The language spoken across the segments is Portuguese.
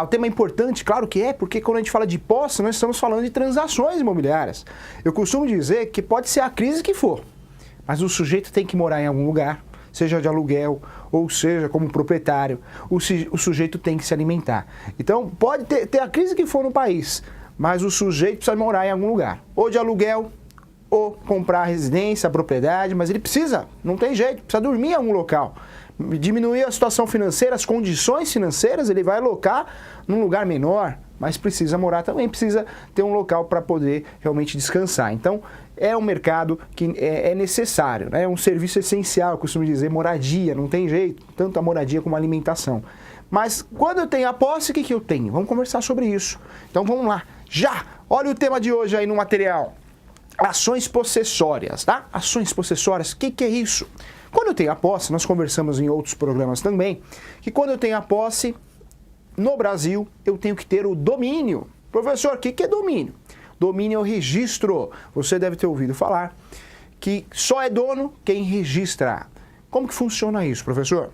o tema é importante, claro que é, porque quando a gente fala de posse, nós estamos falando de transações imobiliárias. Eu costumo dizer que pode ser a crise que for, mas o sujeito tem que morar em algum lugar, seja de aluguel, ou seja, como proprietário, o sujeito tem que se alimentar. Então, pode ter a crise que for no país, mas o sujeito precisa morar em algum lugar, ou de aluguel, ou comprar a residência, a propriedade, mas ele precisa, não tem jeito, precisa dormir em algum local. Diminuir a situação financeira, as condições financeiras, ele vai alocar num lugar menor, mas precisa morar também, precisa ter um local para poder realmente descansar. Então, é um mercado que é necessário, né? É um serviço essencial, eu costumo dizer, moradia, não tem jeito, tanto a moradia como a alimentação. Mas quando eu tenho a posse, o que eu tenho? Vamos conversar sobre isso. Então vamos lá, já! Olha o tema de hoje aí no material. Ações possessórias, tá? Ações possessórias, o que é isso? Quando eu tenho a posse, nós conversamos em outros programas também, que quando eu tenho a posse, no Brasil, eu tenho que ter o domínio. Professor, o que é domínio? Domínio é o registro. Você deve ter ouvido falar que só é dono quem registra. Como que funciona isso, professor?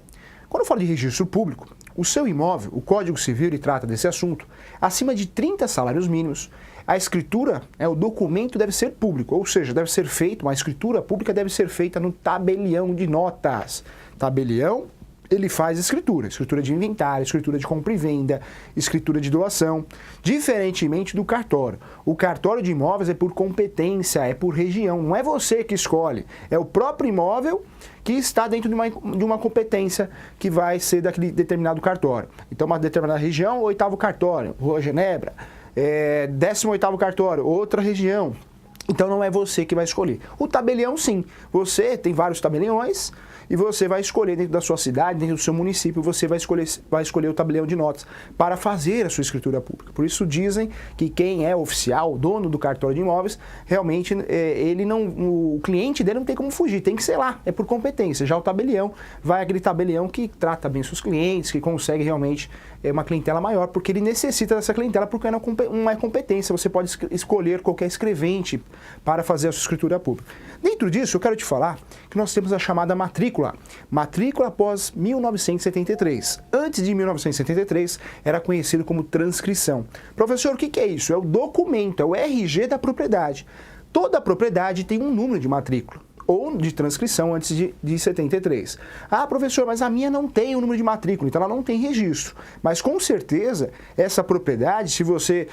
Quando eu falo de registro público, o seu imóvel, o Código Civil, ele trata desse assunto, acima de 30 salários mínimos, a escritura, o documento deve ser público, ou seja, deve ser feito, uma escritura pública deve ser feita no tabelião de notas. Tabelião, ele faz escritura de inventário, escritura de compra e venda, escritura de doação, diferentemente do cartório. O cartório de imóveis é por competência, é por região, não é você que escolhe, é o próprio imóvel que está dentro de uma competência que vai ser daquele determinado cartório. Então, uma determinada região, 8º cartório, Rua Genebra, 18º cartório, outra região. Então não é você que vai escolher. O tabelião, sim. Você tem vários tabeliões e você vai escolher dentro da sua cidade, dentro do seu município, você vai escolher o tabelião de notas para fazer a sua escritura pública. Por isso dizem que quem é oficial, dono do cartório de imóveis, realmente o cliente dele não tem como fugir, tem que ser lá, é por competência. Já o tabelião, vai aquele tabelião que trata bem seus clientes, que consegue realmente uma clientela maior, porque ele necessita dessa clientela, porque não é competência. Você pode escolher qualquer escrevente para fazer a sua escritura pública. Dentro disso, eu quero te falar que nós temos a chamada matrícula. Matrícula após 1973. Antes de 1973, era conhecido como transcrição. Professor, o que é isso? É o documento, é o RG da propriedade. Toda propriedade tem um número de matrícula ou de transcrição antes de 73. Ah, professor, mas a minha não tem o número de matrícula, então ela não tem registro. Mas com certeza, essa propriedade, se você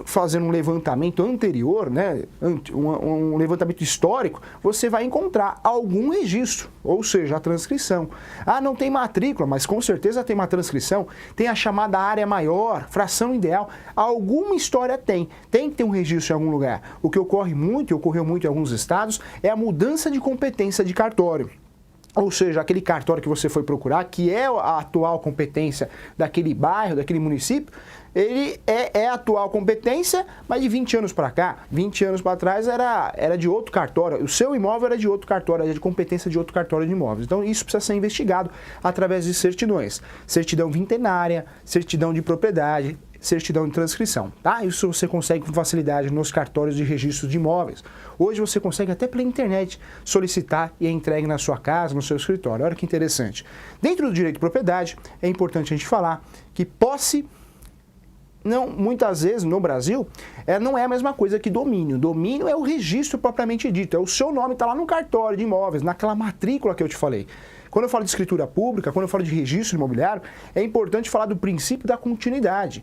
fazer um levantamento anterior, né, um levantamento histórico, você vai encontrar algum registro, ou seja, a transcrição. Ah, não tem matrícula, mas com certeza tem uma transcrição, tem a chamada área maior, fração ideal, alguma história tem que ter um registro em algum lugar. O que ocorreu muito em alguns estados, é a mudança de competência de cartório. Ou seja, aquele cartório que você foi procurar, que é a atual competência daquele bairro, daquele município, ele é a atual competência, mas de 20 anos para cá, 20 anos para trás era de outro cartório, o seu imóvel era de outro cartório, era de competência de outro cartório de imóveis. Então isso precisa ser investigado através de certidões, certidão vintenária, certidão de propriedade, certidão de transcrição, tá? Isso você consegue com facilidade nos cartórios de registro de imóveis. Hoje você consegue até pela internet solicitar e é entregue na sua casa, no seu escritório. Olha que interessante. Dentro do direito de propriedade, é importante a gente falar que posse, muitas vezes no Brasil, não é a mesma coisa que domínio. Domínio é o registro propriamente dito, é o seu nome, está lá no cartório de imóveis, naquela matrícula que eu te falei. Quando eu falo de escritura pública, quando eu falo de registro imobiliário, é importante falar do princípio da continuidade.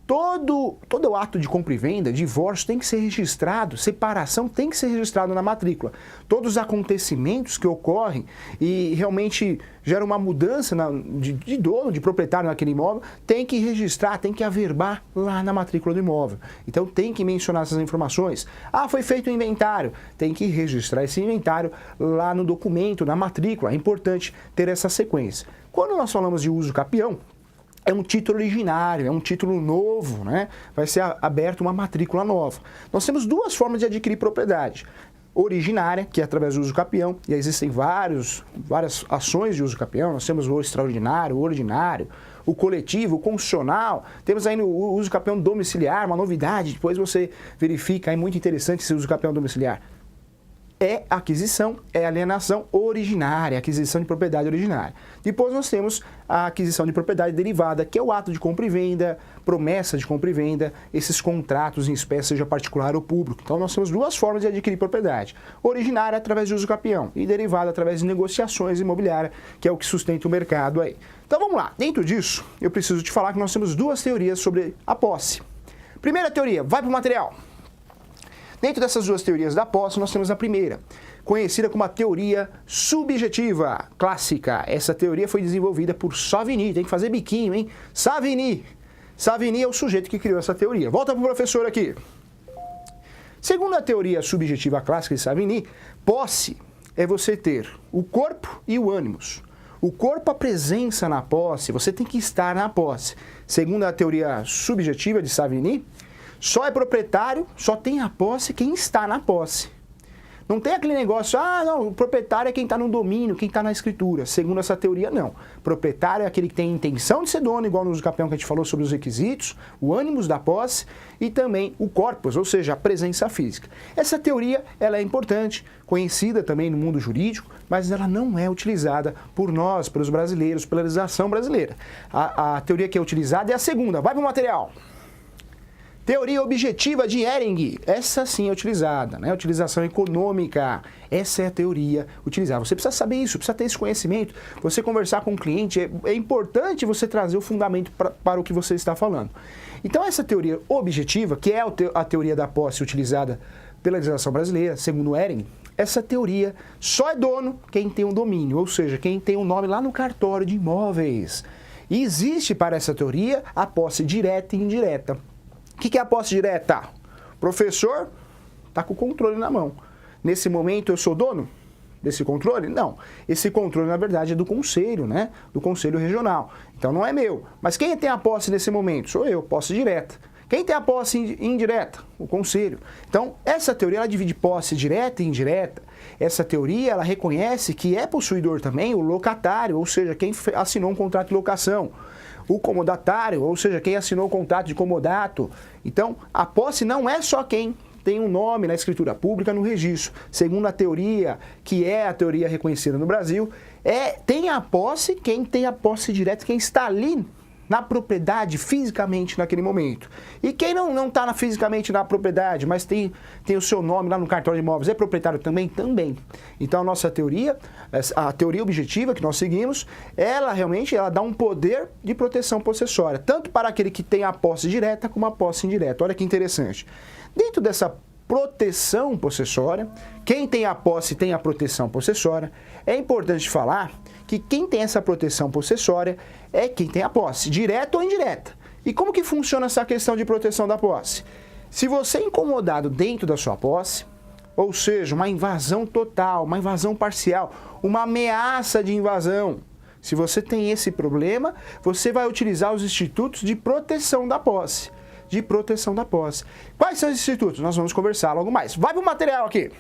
Todo ato de compra e venda, divórcio tem que ser registrado, separação tem que ser registrado na matrícula. Todos os acontecimentos que ocorrem e realmente geram uma mudança de dono, de proprietário naquele imóvel, tem que registrar, tem que averbar lá na matrícula do imóvel. Então tem que mencionar essas informações. Ah, foi feito o inventário, tem que registrar esse inventário lá no documento, na matrícula. É importante ter essa sequência. Quando nós falamos de uso capião, é um título originário, é um título novo, né? Vai ser aberta uma matrícula nova. Nós temos duas formas de adquirir propriedade. Originária, que é através do uso capião, e existem várias ações de uso capião. Nós temos o extraordinário, o ordinário, o coletivo, o constitucional. Temos aí o uso capião domiciliar, uma novidade. Depois você verifica, é muito interessante esse uso capião domiciliar. é aquisição, é alienação originária, aquisição de propriedade originária. Depois nós temos a aquisição de propriedade derivada, que é o ato de compra e venda, promessa de compra e venda, esses contratos em espécie, seja particular ou público. Então nós temos duas formas de adquirir propriedade. Originária através de uso capião e derivada através de negociações imobiliárias, que é o que sustenta o mercado aí. Então vamos lá, dentro disso eu preciso te falar que nós temos duas teorias sobre a posse. Primeira teoria, vai para o material. Dentro dessas duas teorias da posse, nós temos a primeira, conhecida como a teoria subjetiva clássica. Essa teoria foi desenvolvida por Savigny, tem que fazer biquinho, hein? Savigny. Savigny é o sujeito que criou essa teoria. Volta para o professor aqui. Segundo a teoria subjetiva clássica de Savigny, posse é você ter o corpo e o ânimos. O corpo, a presença na posse, você tem que estar na posse. Segundo a teoria subjetiva de Savigny, só é proprietário, só tem a posse quem está na posse. Não tem aquele negócio, não, o proprietário é quem está no domínio, quem está na escritura. Segundo essa teoria, não. Proprietário é aquele que tem intenção de ser dono, igual no uso capião que a gente falou sobre os requisitos, o ânimos da posse e também o corpus, ou seja, a presença física. Essa teoria ela é importante, conhecida também no mundo jurídico, mas ela não é utilizada por nós, pelos brasileiros, pela legislação brasileira. A teoria que é utilizada é a segunda. Vai para o material. Teoria objetiva de Ehring, essa sim é utilizada, né? Utilização econômica, essa é a teoria utilizada. Você precisa saber isso, precisa ter esse conhecimento. Você conversar com o cliente, é importante você trazer o fundamento para o que você está falando. Então essa teoria objetiva, que é a teoria da posse utilizada pela legislação brasileira, segundo Ehring, essa teoria só é dono quem tem um domínio, ou seja, quem tem um nome lá no cartório de imóveis. E existe para essa teoria a posse direta e indireta. O que é a posse direta? O professor está com o controle na mão. Nesse momento eu sou dono desse controle? Não. Esse controle, na verdade, é do conselho, né? Do conselho regional. Então não é meu. Mas quem tem a posse nesse momento? Sou eu, posse direta. Quem tem a posse indireta? O conselho. Então, essa teoria ela divide posse direta e indireta. Essa teoria ela reconhece que é possuidor também o locatário, ou seja, quem assinou um contrato de locação. O comodatário, ou seja, quem assinou o contrato de comodato. Então, a posse não é só quem tem um nome na escritura pública no registro. Segundo a teoria, que é a teoria reconhecida no Brasil, tem a posse quem tem a posse direta, quem está ali na propriedade fisicamente naquele momento. E quem não está fisicamente na propriedade, mas tem o seu nome lá no cartório de imóveis, é proprietário também? Também. Então a nossa teoria, a teoria objetiva que nós seguimos, ela realmente dá um poder de proteção possessória, tanto para aquele que tem a posse direta como a posse indireta. Olha que interessante. Dentro dessa proteção possessória, quem tem a posse tem a proteção possessória, é importante falar que quem tem essa proteção possessória é quem tem a posse, direta ou indireta. E como que funciona essa questão de proteção da posse? Se você é incomodado dentro da sua posse, ou seja, uma invasão total, uma invasão parcial, uma ameaça de invasão, se você tem esse problema, você vai utilizar os institutos de proteção da posse. Quais são os institutos? Nós vamos conversar logo mais. Vai para o material aqui.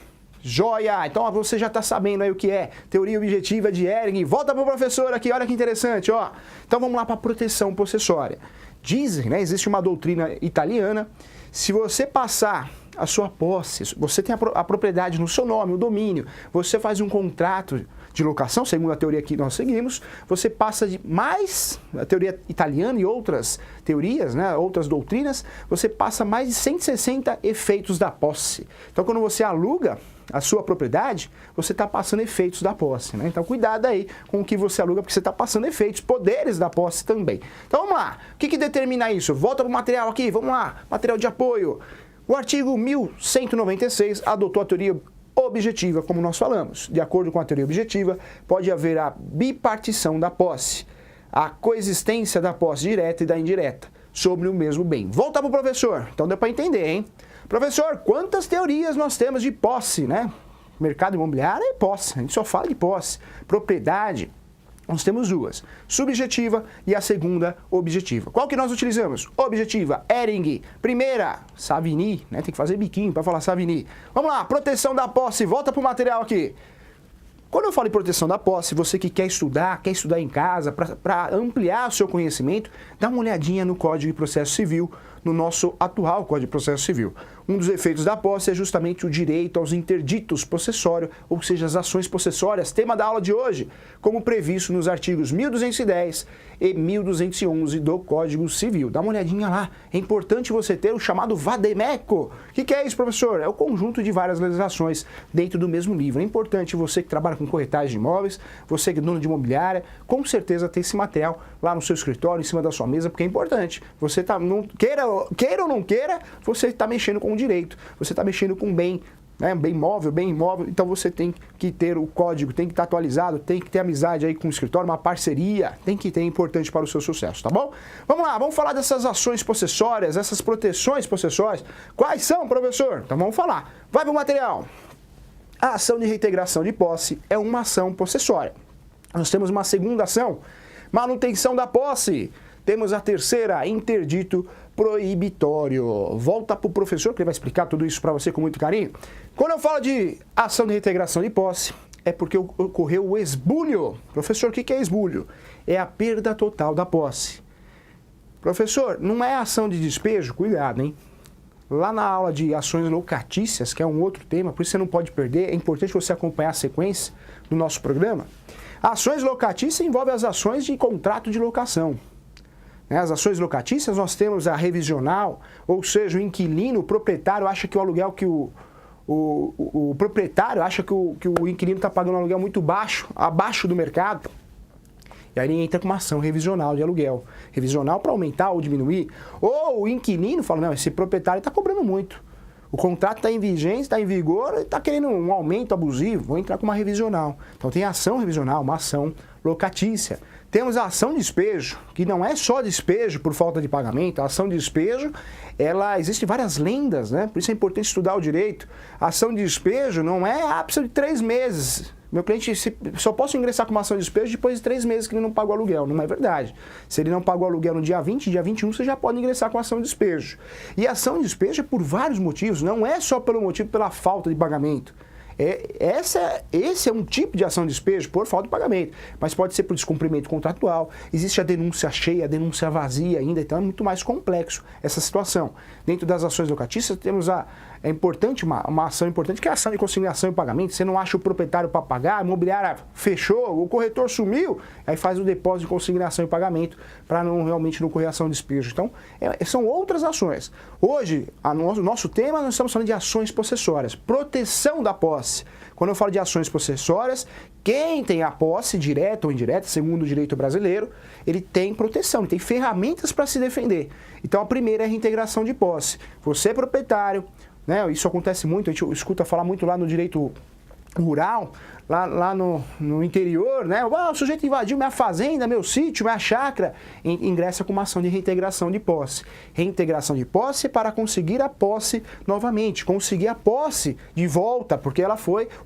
Joia! Então você já está sabendo aí o que é teoria objetiva de Ehring. Volta para o professor aqui, olha que interessante, ó. Então vamos lá para a proteção possessória. Dizem, né, existe uma doutrina italiana, se você passar a sua posse, você tem a propriedade no seu nome, o domínio, você faz um contrato de locação, segundo a teoria que nós seguimos, você passa de mais, a teoria italiana e outras teorias, né, outras doutrinas, você passa mais de 160 efeitos da posse. Então quando você aluga a sua propriedade, você está passando efeitos da posse, né? Então cuidado aí com o que você aluga, porque você está passando efeitos, poderes da posse também. Então vamos lá, o que determina isso? Volta para o material aqui, vamos lá, material de apoio. O artigo 1196 adotou a teoria objetiva, como nós falamos. De acordo com a teoria objetiva, pode haver a bipartição da posse, a coexistência da posse direta e da indireta sobre o mesmo bem. Volta para o professor, então deu para entender, hein? Professor, quantas teorias nós temos de posse, né? Mercado imobiliário é posse, a gente só fala de posse. Propriedade, nós temos duas, subjetiva e a segunda objetiva. Qual que nós utilizamos? Objetiva, Ehring. Primeira, Savigny, né? Tem que fazer biquinho para falar Savigny. Vamos lá, proteção da posse, volta para o material aqui. Quando eu falo em proteção da posse, você que quer estudar em casa, para ampliar o seu conhecimento, dá uma olhadinha no Código de Processo Civil, no nosso atual Código de Processo Civil. Um dos efeitos da posse é justamente o direito aos interditos possessório, ou seja, as ações possessórias, tema da aula de hoje, como previsto nos artigos 1210 e 1211 do Código Civil. Dá uma olhadinha lá, é importante você ter o chamado vademécum. O que é isso, professor? É o conjunto de várias legislações dentro do mesmo livro. É importante você que trabalha com corretagem de imóveis, você que é dono de imobiliária, com certeza ter esse material lá no seu escritório, em cima da sua mesa, porque é importante. Você tá, não, queira ou não queira, você está mexendo com o direito, você está mexendo com bem, né, bem móvel, bem imóvel, então você tem que ter o código, tem que estar atualizado, tem que ter amizade aí com o escritório, uma parceria, tem que ter, é importante para o seu sucesso, tá bom? Vamos lá, vamos falar dessas ações possessórias, essas proteções possessórias. Quais são, professor? Então vamos falar. Vai para o material. A ação de reintegração de posse é uma ação possessória. Nós temos uma segunda ação, manutenção da posse. Temos a terceira, interdito proibitório. Volta para o professor que ele vai explicar tudo isso para você com muito carinho. Quando eu falo de ação de reintegração de posse, é porque ocorreu o esbulho. Professor, o que é esbulho? É a perda total da posse. Professor, não é ação de despejo? Cuidado, hein? Lá na aula de ações locatícias, que é um outro tema, por isso você não pode perder, é importante você acompanhar a sequência do nosso programa. Ações locatícias envolvem as ações de contrato de locação. As ações locatícias, nós temos a revisional, ou seja, o inquilino, o proprietário acha que o aluguel que o proprietário acha que o inquilino está pagando um aluguel muito baixo, abaixo do mercado. E aí ele entra com uma ação revisional de aluguel. Revisional para aumentar ou diminuir. Ou o inquilino fala, não, esse proprietário está cobrando muito. O contrato está em vigência, está em vigor, está querendo um aumento abusivo, vou entrar com uma revisional. Então tem a ação revisional, uma ação locatícia. Temos a ação de despejo, que não é só despejo por falta de pagamento. A ação de despejo, existe várias lendas, né? Por isso é importante estudar o direito. A ação de despejo não é ápice de 3 meses. Meu cliente só posso ingressar com uma ação de despejo depois de 3 meses que ele não pagou aluguel. Não é verdade. Se ele não pagou aluguel no dia 20, dia 21, você já pode ingressar com a ação de despejo. E a ação de despejo é por vários motivos, não é só pelo motivo pela falta de pagamento. Esse é um tipo de ação de despejo por falta de pagamento, mas pode ser por descumprimento contratual, existe a denúncia cheia, a denúncia vazia ainda, então é muito mais complexo essa situação. Dentro das ações locatícias temos uma ação importante que é a ação de consignação e pagamento. Você não acha o proprietário para pagar, a imobiliária fechou, o corretor sumiu, aí faz o depósito de consignação e pagamento para realmente não correr ação de despejo. Então, são outras ações. Hoje, no nosso tema, nós estamos falando de ações possessórias, proteção da posse. Quando eu falo de ações possessórias, quem tem a posse, direta ou indireta, segundo o direito brasileiro, ele tem proteção, ele tem ferramentas para se defender. Então, a primeira é a reintegração de posse. Você é proprietário, né? Isso acontece muito, a gente escuta falar muito lá no direito rural, lá no interior, né? O sujeito invadiu minha fazenda, meu sítio, minha chácara, ingressa com uma ação de reintegração de posse. Reintegração de posse é para conseguir a posse novamente, conseguir a posse de volta, porque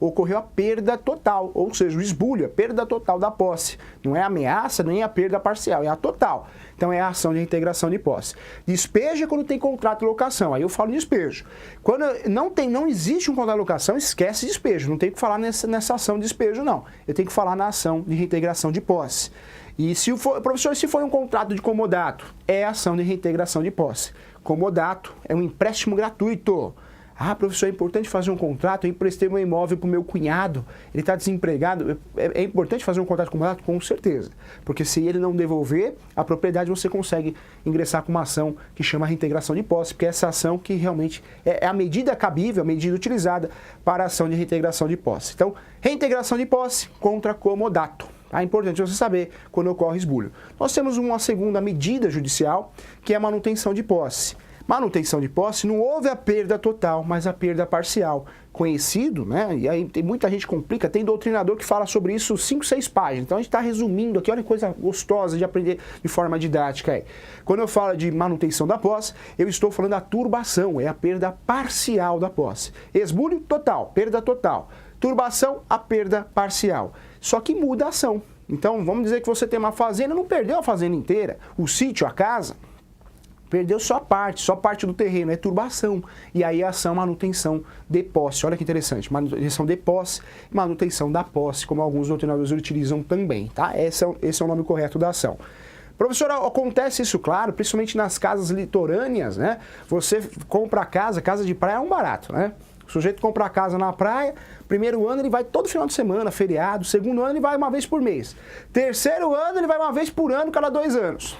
ocorreu a perda total, ou seja, o esbulho, a perda total da posse. Não é a ameaça, nem a perda parcial, é a total. Então é a ação de reintegração de posse. Despejo é quando tem contrato de locação, aí eu falo de despejo. Quando não existe um contrato de locação, esquece despejo, não tem que falar nessa ação de despejo, não. Eu tenho que falar na ação de reintegração de posse. E professor, se for um contrato de comodato, é a ação de reintegração de posse. Comodato é um empréstimo gratuito. Ah, professor, é importante fazer um contrato, eu emprestei meu imóvel para o meu cunhado, ele está desempregado. É importante fazer um contrato de comodato? Com certeza. Porque se ele não devolver a propriedade, você consegue ingressar com uma ação que chama reintegração de posse, porque é essa ação que realmente é a medida cabível, a medida utilizada para a ação de reintegração de posse. Então, reintegração de posse contra comodato. É importante você saber quando ocorre esbulho. Nós temos uma segunda medida judicial, que é a manutenção de posse. Manutenção de posse, não houve a perda total, mas a perda parcial. Conhecido, né? E aí tem muita gente que complica, tem doutrinador que fala sobre isso 5, 6 páginas. Então a gente está resumindo aqui, olha que coisa gostosa de aprender de forma didática aí. Quando eu falo de manutenção da posse, eu estou falando da turbação, é a perda parcial da posse. Esbulho, total, perda total. Turbação, a perda parcial. Só que muda a ação. Então vamos dizer que você tem uma fazenda, não perdeu a fazenda inteira, o sítio, a casa. Perdeu só parte do terreno, é turbação. E aí a ação manutenção de posse. Olha que interessante, manutenção de posse e manutenção da posse, como alguns doutrinadores utilizam também, tá? Esse é o nome correto da ação. Professor, acontece isso, claro, principalmente nas casas litorâneas, né? Você compra a casa de praia é um barato, né? O sujeito compra a casa na praia, primeiro ano ele vai todo final de semana, feriado, segundo ano ele vai uma vez por mês, terceiro ano ele vai uma vez por ano, cada 2 anos.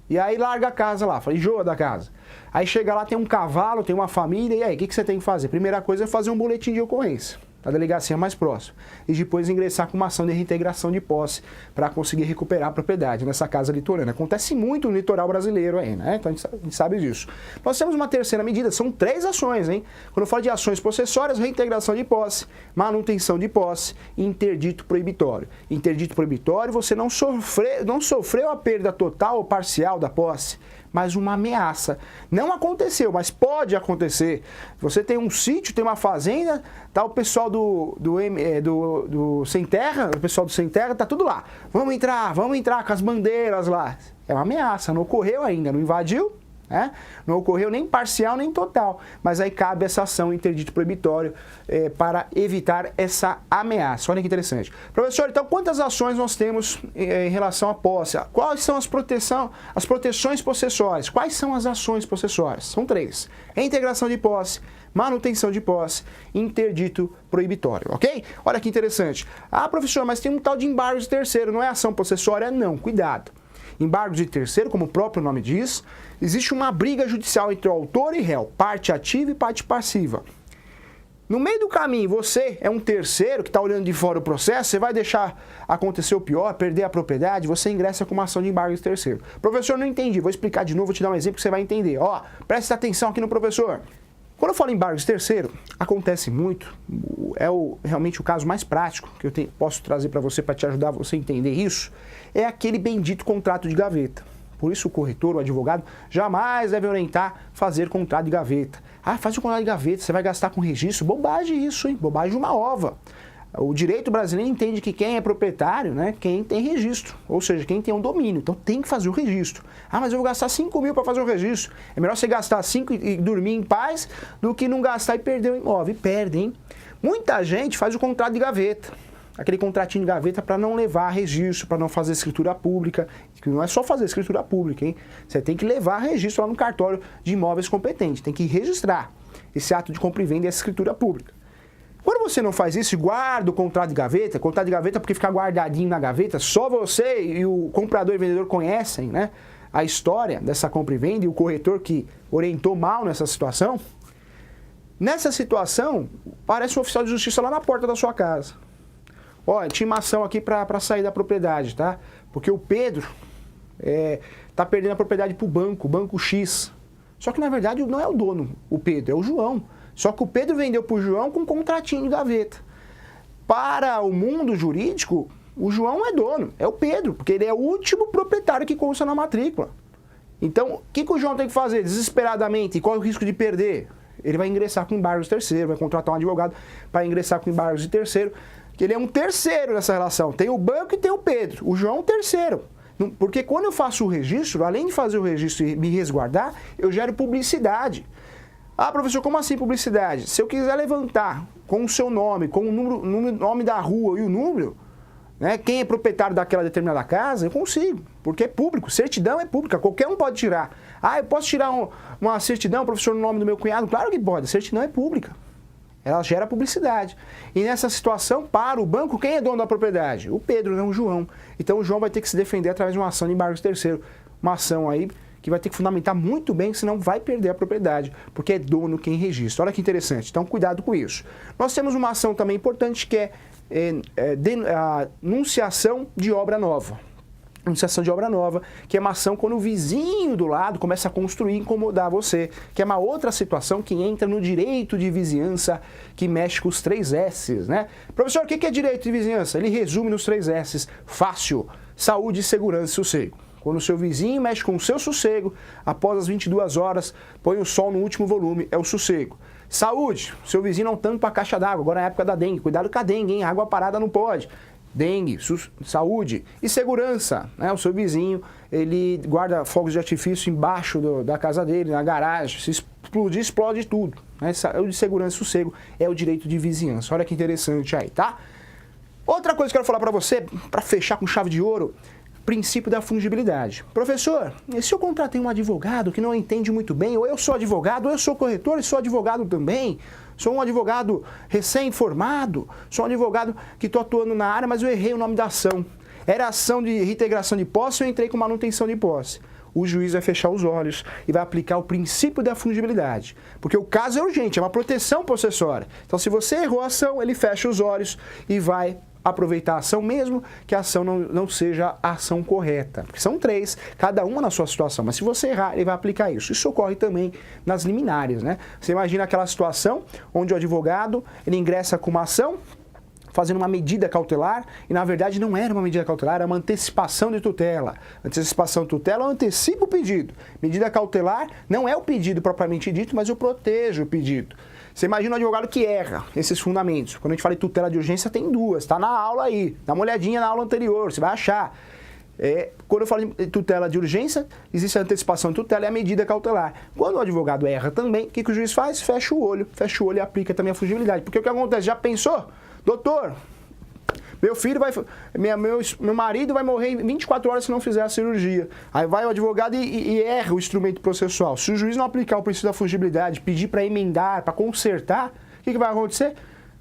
E aí larga a casa lá, enjoa da casa. Aí chega lá, tem um cavalo, tem uma família, e aí, o que você tem que fazer? Primeira coisa é fazer um boletim de ocorrência da delegacia mais próxima. E depois ingressar com uma ação de reintegração de posse para conseguir recuperar a propriedade nessa casa litorânea. Acontece muito no litoral brasileiro aí, né? Então a gente sabe disso. Nós temos uma terceira medida, são 3 ações, hein? Quando eu falo de ações possessórias, reintegração de posse, manutenção de posse e interdito proibitório. Interdito proibitório, você não sofreu a perda total ou parcial da posse, mas uma ameaça. Não aconteceu, mas pode acontecer. Você tem um sítio, tem uma fazenda, tá o pessoal do Sem Terra, o pessoal do Sem Terra, tá tudo lá. Vamos entrar com as bandeiras lá. É uma ameaça, não ocorreu ainda, não invadiu, né? Não ocorreu nem parcial nem total, mas aí cabe essa ação interdito proibitório para evitar essa ameaça. Olha que interessante. Professor, então quantas ações nós temos em relação à posse? Quais são as proteções possessórias? Quais são as ações possessórias? São 3. Reintegração de posse, manutenção de posse, interdito proibitório, ok? Olha que interessante. Ah, professor, mas tem um tal de embargo de terceiro, não é ação possessória? Não, cuidado. Embargo de terceiro, como o próprio nome diz, existe uma briga judicial entre o autor e réu, parte ativa e parte passiva. No meio do caminho, você é um terceiro que está olhando de fora o processo, você vai deixar acontecer o pior, perder a propriedade, você ingressa com uma ação de embargo de terceiro. Professor, não entendi, vou explicar de novo, vou te dar um exemplo que você vai entender. Ó, preste atenção aqui no professor. Quando eu falo em embargo de terceiro, acontece muito, realmente o caso mais prático que eu posso trazer para você, para te ajudar você a entender isso, é aquele bendito contrato de gaveta. Por isso o corretor, o advogado, jamais deve orientar fazer contrato de gaveta. Ah, faz o contrato de gaveta, você vai gastar com registro? Bobagem isso, hein? Bobagem uma ova. O direito brasileiro entende que quem é proprietário, né, quem tem registro, ou seja, quem tem um domínio, então tem que fazer o registro. Ah, mas eu vou gastar 5 mil para fazer o registro. É melhor você gastar 5 e dormir em paz do que não gastar e perder o imóvel. E perde, hein? Muita gente faz o contrato de gaveta, aquele contratinho de gaveta para não levar registro, para não fazer escritura pública, que não é só fazer escritura pública, hein? Você tem que levar registro lá no cartório de imóveis competente, tem que registrar esse ato de compra e venda e essa escritura pública. Quando você não faz isso e guarda o contrato de gaveta porque fica guardadinho na gaveta, só você e o comprador e vendedor conhecem, né, a história dessa compra e venda e o corretor que orientou mal nessa situação. Nessa situação, parece um oficial de justiça lá na porta da sua casa. Olha, intimação aqui para sair da propriedade, tá? Porque o Pedro tá perdendo a propriedade para o banco X. Só que na verdade não é o dono, o Pedro, é o João. Só que o Pedro vendeu para o João com um contratinho de gaveta. Para o mundo jurídico, o João é dono, é o Pedro, porque ele é o último proprietário que consta na matrícula. Então, o que o João tem que fazer desesperadamente? E qual é o risco de perder? Ele vai ingressar com embargos de terceiro, vai contratar um advogado para ingressar com embargos de terceiro, que ele é um terceiro nessa relação. Tem o banco e tem o Pedro. O João é um terceiro. Porque quando eu faço o registro, além de fazer o registro e me resguardar, eu gero publicidade. Ah, professor, como assim publicidade? Se eu quiser levantar com o seu nome, com o nome da rua e o número, né, quem é proprietário daquela determinada casa, eu consigo, porque é público, certidão é pública, qualquer um pode tirar. Ah, eu posso tirar uma certidão, professor, no nome do meu cunhado? Claro que pode, a certidão é pública. Ela gera publicidade. E nessa situação, para o banco, quem é dono da propriedade? O Pedro, não o João. Então o João vai ter que se defender através de uma ação de embargo de terceiro. Uma ação aí que vai ter que fundamentar muito bem, senão vai perder a propriedade, porque é dono quem registra. Olha que interessante, então cuidado com isso. Nós temos uma ação também importante que é a anunciação de obra nova. Anunciação de obra nova, que é uma ação quando o vizinho do lado começa a construir e incomodar você, que é uma outra situação que entra no direito de vizinhança, que mexe com os 3 S's, né? Professor, o que é direito de vizinhança? Ele resume nos 3 S's, fácil, saúde, segurança e sossego. Quando o seu vizinho mexe com o seu sossego, após as 22 horas, põe o sol no último volume, é o sossego. Saúde, seu vizinho não tampa a caixa d'água, agora é a época da dengue, cuidado com a dengue, hein? Água parada não pode. Dengue, saúde e segurança, né? O seu vizinho, ele guarda fogos de artifício embaixo da casa dele, na garagem, se explodir, explode tudo, né? Saúde, segurança e sossego é o direito de vizinhança, olha que interessante aí, tá? Outra coisa que eu quero falar para você, para fechar com chave de ouro, princípio da fungibilidade. Professor, e se eu contratei um advogado que não entende muito bem, ou eu sou advogado, ou eu sou corretor e sou advogado também, sou um advogado recém-formado, sou um advogado que estou atuando na área, mas eu errei o nome da ação. Era ação de reintegração de posse, eu entrei com manutenção de posse. O juiz vai fechar os olhos e vai aplicar o princípio da fungibilidade. Porque o caso é urgente, é uma proteção possessória. Então, se você errou a ação, ele fecha os olhos e vai aproveitar a ação, mesmo que a ação não seja a ação correta. Porque são 3, cada uma na sua situação. Mas se você errar, ele vai aplicar isso. Isso ocorre também nas liminares, né? Você imagina aquela situação onde o advogado, ele ingressa com uma ação, fazendo uma medida cautelar, e na verdade não era uma medida cautelar, era uma antecipação de tutela. Antecipação de tutela, eu antecipo o pedido. Medida cautelar não é o pedido propriamente dito, mas eu protejo o pedido. Você imagina um advogado que erra esses fundamentos. Quando a gente fala de tutela de urgência, tem 2. Está na aula aí. Dá uma olhadinha na aula anterior, você vai achar. Quando eu falo de tutela de urgência, existe a antecipação de tutela e a medida cautelar. Quando o advogado erra também, o que o juiz faz? Fecha o olho e aplica também a fungibilidade. Porque o que acontece? Já pensou? Doutor, meu filho meu marido vai morrer em 24 horas se não fizer a cirurgia. Aí vai o advogado e erra o instrumento processual. Se o juiz não aplicar o princípio da fungibilidade, pedir para emendar, para consertar, o que vai acontecer?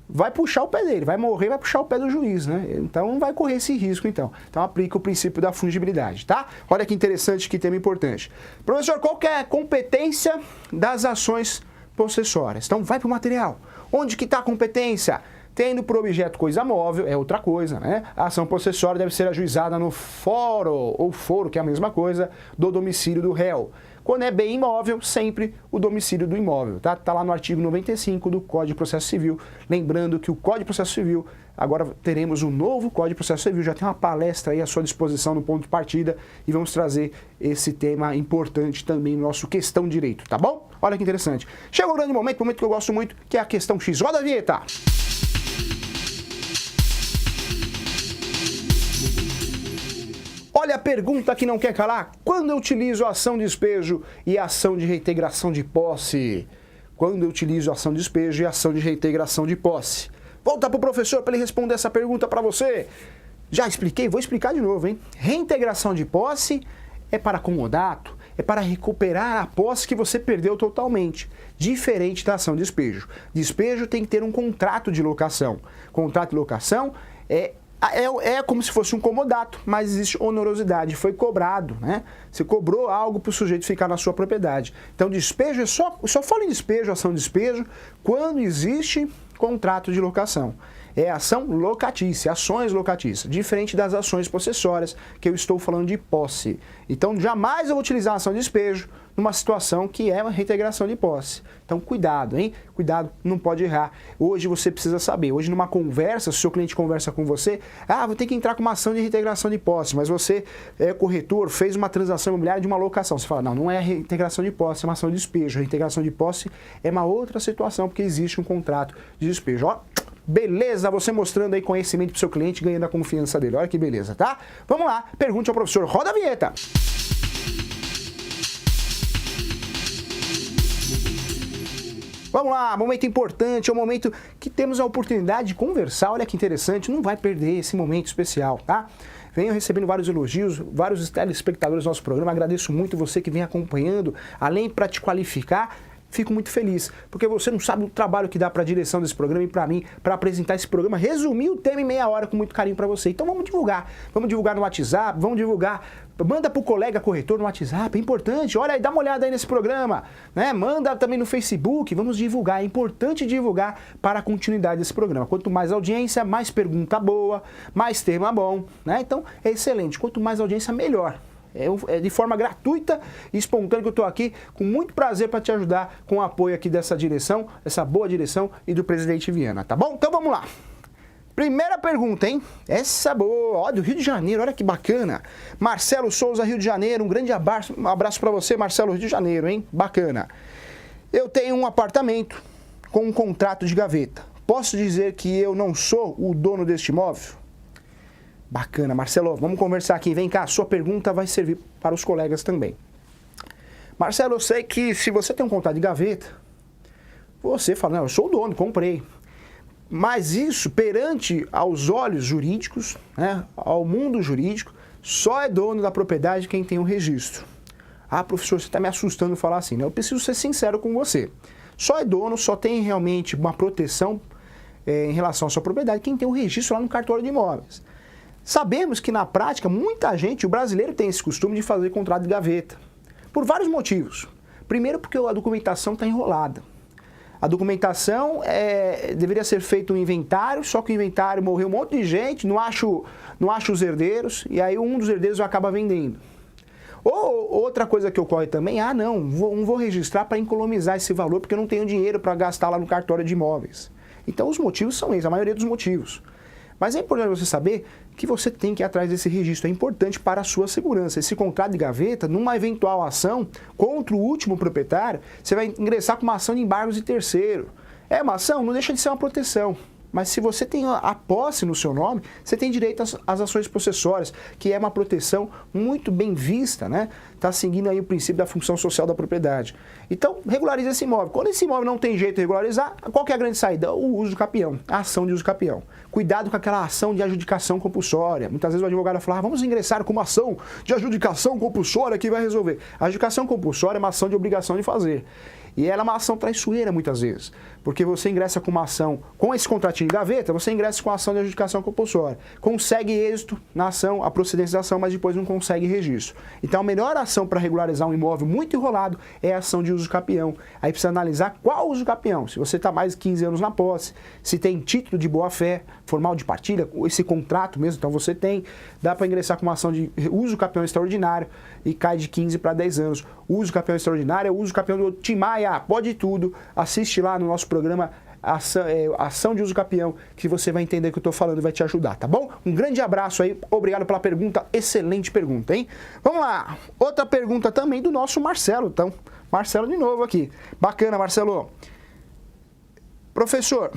Vai puxar o pé dele, vai morrer, vai puxar o pé do juiz, né? Então não vai correr esse risco, então. Então aplica o princípio da fungibilidade, tá? Olha que interessante, que tema importante. Professor, qual que é a competência das ações possessórias? Então vai para o material. Onde que está a competência? Tendo por objeto coisa móvel, é outra coisa, né? A ação possessória deve ser ajuizada no foro, ou foro, que é a mesma coisa, do domicílio do réu. Quando é bem imóvel, sempre o domicílio do imóvel, tá? Tá lá no artigo 95 do Código de Processo Civil. Lembrando que o Código de Processo Civil, agora teremos um novo Código de Processo Civil, já tem uma palestra aí à sua disposição no ponto de partida e vamos trazer esse tema importante também no nosso Questão Direito, tá bom? Olha que interessante. Chega o grande momento que eu gosto muito, que é a questão X. Roda a vinheta! Olha a pergunta que não quer calar. Quando eu utilizo a ação de despejo e a ação de reintegração de posse? Quando eu utilizo a ação de despejo e a ação de reintegração de posse? Volta para o professor para ele responder essa pergunta para você. Já expliquei, vou explicar de novo, hein? Reintegração de posse é para comodato, é para recuperar a posse que você perdeu totalmente. Diferente da ação de despejo. Despejo tem que ter um contrato de locação. Contrato de locação é como se fosse um comodato, mas existe onerosidade, foi cobrado, né? Você cobrou algo para o sujeito ficar na sua propriedade. Então, despejo é só fala em despejo, ação de despejo, quando existe contrato de locação. É ação locatícia, ações locatícias, diferente das ações possessórias, que eu estou falando de posse. Então, jamais eu vou utilizar a ação de despejo numa situação que é uma reintegração de posse. Então, cuidado, hein? Cuidado, não pode errar. Hoje você precisa saber, hoje numa conversa, se o seu cliente conversa com você, vou ter que entrar com uma ação de reintegração de posse, mas você é corretor, fez uma transação imobiliária de uma locação. Você fala, não é reintegração de posse, é uma ação de despejo. A reintegração de posse é uma outra situação, porque existe um contrato de despejo. Ó, beleza, você mostrando aí conhecimento pro seu cliente, ganhando a confiança dele. Olha que beleza, tá? Vamos lá, pergunte ao professor. Roda a vinheta! Vamos lá, momento importante, é um momento que temos a oportunidade de conversar. Olha que interessante, não vai perder esse momento especial, tá? Venho recebendo vários elogios, vários telespectadores do nosso programa. Agradeço muito você que vem acompanhando, além para te qualificar. Fico muito feliz, porque você não sabe o trabalho que dá para a direção desse programa e para mim, para apresentar esse programa, resumir o tema em meia hora com muito carinho para você. Então vamos divulgar no WhatsApp, vamos divulgar, manda para o colega corretor no WhatsApp, é importante, olha aí, dá uma olhada aí nesse programa, né? Manda também no Facebook, vamos divulgar, é importante divulgar para a continuidade desse programa. Quanto mais audiência, mais pergunta boa, mais tema bom, né? Então é excelente, quanto mais audiência, melhor. É de forma gratuita e espontânea que eu estou aqui, com muito prazer para te ajudar com o apoio aqui dessa direção, essa boa direção e do presidente Viana, tá bom? Então vamos lá. Primeira pergunta, hein? Essa boa, ó, do Rio de Janeiro, olha que bacana. Marcelo Souza, Rio de Janeiro, um grande abraço para você, Marcelo, Rio de Janeiro, hein? Bacana. Eu tenho um apartamento com um contrato de gaveta. Posso dizer que eu não sou o dono deste imóvel? Bacana, Marcelo, vamos conversar aqui. Vem cá, a sua pergunta vai servir para os colegas também. Marcelo, eu sei que se você tem um contrato de gaveta, você fala, não, eu sou o dono, comprei. Mas isso, perante aos olhos jurídicos, né, ao mundo jurídico, só é dono da propriedade quem tem um registro. Ah, professor, você está me assustando falar assim, né? Eu preciso ser sincero com você. Só é dono, só tem realmente uma proteção em relação à sua propriedade quem tem um registro lá no cartório de imóveis. Sabemos que na prática, muita gente, o brasileiro tem esse costume de fazer contrato de gaveta. Por vários motivos. Primeiro porque a documentação está enrolada. A documentação deveria ser feito um inventário, só que o inventário morreu um monte de gente, não acho os herdeiros, e aí um dos herdeiros acaba vendendo. Ou outra coisa que ocorre também, não vou registrar para economizar esse valor, porque eu não tenho dinheiro para gastar lá no cartório de imóveis. Então os motivos são esses, a maioria dos motivos. Mas é importante você saber que você tem que ir atrás desse registro, é importante para a sua segurança. Esse contrato de gaveta, numa eventual ação contra o último proprietário, você vai ingressar com uma ação de embargos de terceiro. É uma ação, não deixa de ser uma proteção. Mas se você tem a posse no seu nome, você tem direito às ações possessórias, que é uma proteção muito bem vista, né? Está seguindo aí o princípio da função social da propriedade. Então, regularize esse imóvel. Quando esse imóvel não tem jeito de regularizar, qual que é a grande saída? O uso capião, a ação de uso capião. Cuidado com aquela ação de adjudicação compulsória. Muitas vezes o advogado fala, vamos ingressar com uma ação de adjudicação compulsória que vai resolver. A adjudicação compulsória é uma ação de obrigação de fazer. E ela é uma ação traiçoeira muitas vezes, porque você ingressa com uma ação, com esse contratinho de gaveta, você ingressa com a ação de adjudicação compulsória. Consegue êxito na ação, a procedência da ação, mas depois não consegue registro. Então a melhor ação para regularizar um imóvel muito enrolado é a ação de uso capião. Aí precisa analisar qual uso capião, se você está mais de 15 anos na posse, se tem título de boa-fé, formal de partilha, esse contrato mesmo, então você tem, dá para ingressar com uma ação de uso capião extraordinário e cai de 15 para 10 anos. Uso capião extraordinário é uso capião do Timaya, pode tudo, assiste lá no nosso programa Ação de Uso Capião, que você vai entender o que eu estou falando e vai te ajudar, tá bom? Um grande abraço aí, obrigado pela pergunta, excelente pergunta, hein? Vamos lá, outra pergunta também do nosso Marcelo, então, Marcelo de novo aqui, bacana, Marcelo. Professor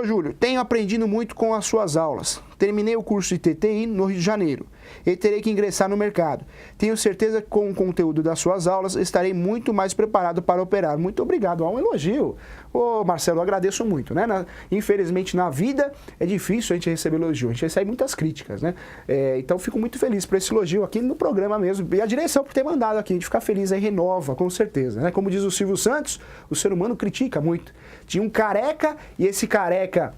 Júlio, tenho aprendido muito com as suas aulas. Terminei o curso de TTI no Rio de Janeiro e terei que ingressar no mercado. Tenho certeza que com o conteúdo das suas aulas estarei muito mais preparado para operar. Muito obrigado, um elogio. Ô Marcelo, eu agradeço muito, né? Infelizmente na vida é difícil a gente receber elogio, a gente recebe muitas críticas, né? Então fico muito feliz por esse elogio aqui no programa mesmo. E a direção por ter mandado aqui, a gente fica feliz aí, renova, com certeza, né? Como diz o Silvio Santos, o ser humano critica muito. Tinha um careca e esse careca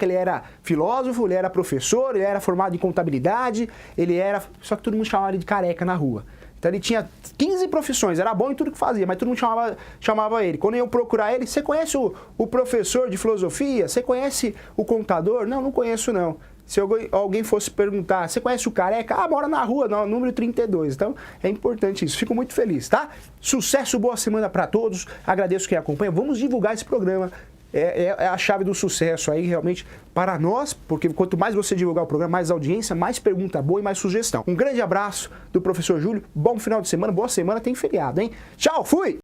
ele era filósofo, ele era professor, ele era formado em contabilidade, só que todo mundo chamava ele de careca na rua. Então ele tinha 15 profissões, era bom em tudo que fazia, mas todo mundo chamava ele. Quando eu ia procurar ele, você conhece o professor de filosofia? Você conhece o contador? Não conheço não. Se alguém fosse perguntar, você conhece o careca? Mora na rua, número 32. Então, é importante isso. Fico muito feliz, tá? Sucesso, boa semana para todos. Agradeço quem acompanha. Vamos divulgar esse programa. É a chave do sucesso aí, realmente, para nós, porque quanto mais você divulgar o programa, mais audiência, mais pergunta boa e mais sugestão. Um grande abraço do professor Júlio. Bom final de semana, boa semana, tem feriado, hein? Tchau, fui!